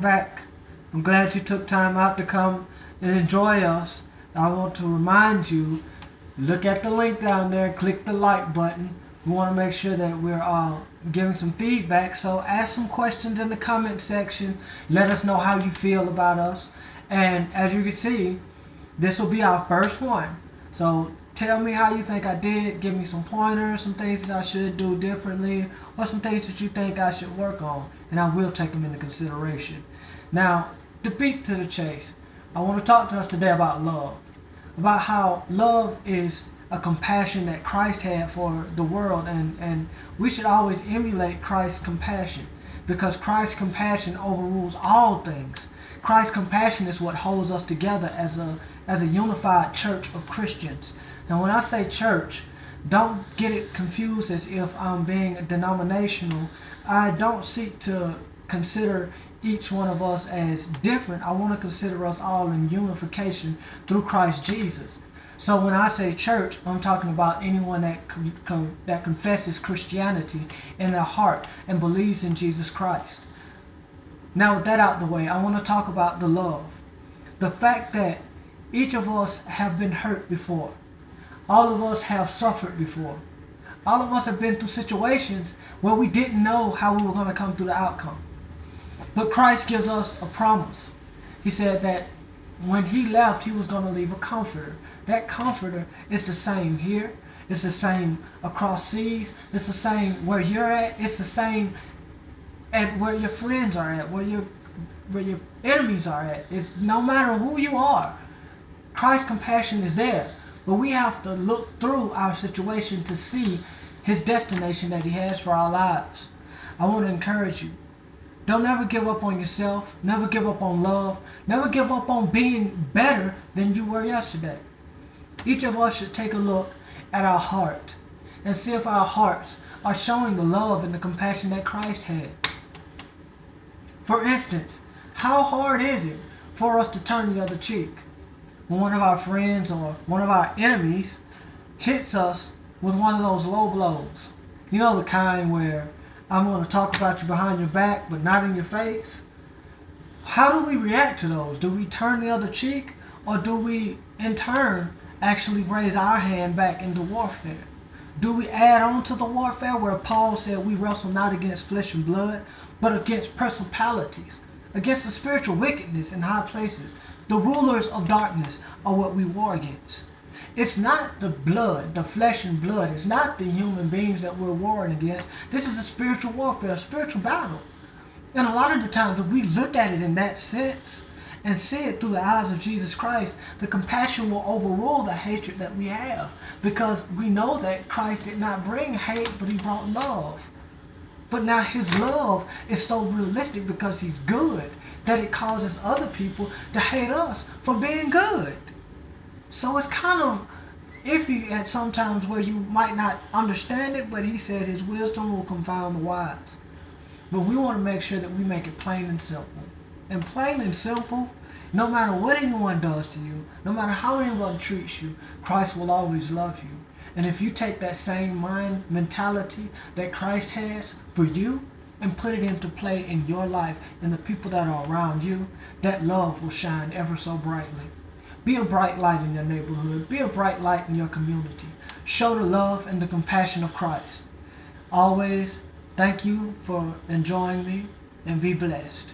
back. I'm glad you took time out to come and enjoy us. I want to remind you, look at the link down there, click the like button. We want to make sure that we're giving some feedback. So ask some questions in the comment section. Let us know how you feel about us. And as you can see, this will be our first one. So tell me how you think I did. Give me some pointers, some things that I should do differently, or some things that you think I should work on, and I will take them into consideration. Now, to beat to the chase, I want to talk to us today about love. About how love is a compassion that Christ had for the world, and we should always emulate Christ's compassion, because Christ's compassion overrules all things. Christ's compassion is what holds us together as a unified church of Christians. Now, when I say church, don't get it confused as if I'm being denominational. I don't seek to consider each one of us as different. I want to consider us all in unification through Christ Jesus. So when I say church, I'm talking about anyone that confesses Christianity in their heart and believes in Jesus Christ. Now, with that out the way, I want to talk about the love. The fact that each of us have been hurt before. All of us have suffered before. All of us have been through situations where we didn't know how we were going to come through the outcome. But Christ gives us a promise. He said that when he left, he was going to leave a comforter. That comforter is the same here. It's the same across seas. It's the same where you're at. It's the same at where your friends are at, where your enemies are at. It's no matter who you are, Christ's compassion is there. But we have to look through our situation to see his destination that he has for our lives. I want to encourage you. Don't ever give up on yourself. Never give up on love. Never give up on being better than you were yesterday. Each of us should take a look at our heart and see if our hearts are showing the love and the compassion that Christ had. For instance, how hard is it for us to turn the other cheek when one of our friends or one of our enemies hits us with one of those low blows? You know, the kind where I'm going to talk about you behind your back but not in your face. How do we react to those? Do we turn the other cheek, or do we in turn actually raise our hand back into warfare? Do we add on to the warfare where Paul said we wrestle not against flesh and blood, but against principalities, against the spiritual wickedness in high places? The rulers of darkness are what we war against. It's not the blood, the flesh and blood. It's not the human beings that we're warring against. This is a spiritual warfare, a spiritual battle. And a lot of the times, if we look at it in that sense and see it through the eyes of Jesus Christ, the compassion will overrule the hatred that we have, because we know that Christ did not bring hate, but he brought love. But now his love is so realistic because he's good that it causes other people to hate us for being good. So it's kind of iffy at sometimes where you might not understand it, but he said his wisdom will confound the wise. But we want to make sure that we make it plain and simple. And plain and simple, no matter what anyone does to you, no matter how anyone treats you, Christ will always love you. And if you take that same mentality that Christ has for you and put it into play in your life and the people that are around you, that love will shine ever so brightly. Be a bright light in your neighborhood. Be a bright light in your community. Show the love and the compassion of Christ. Always, thank you for enjoying me, and be blessed.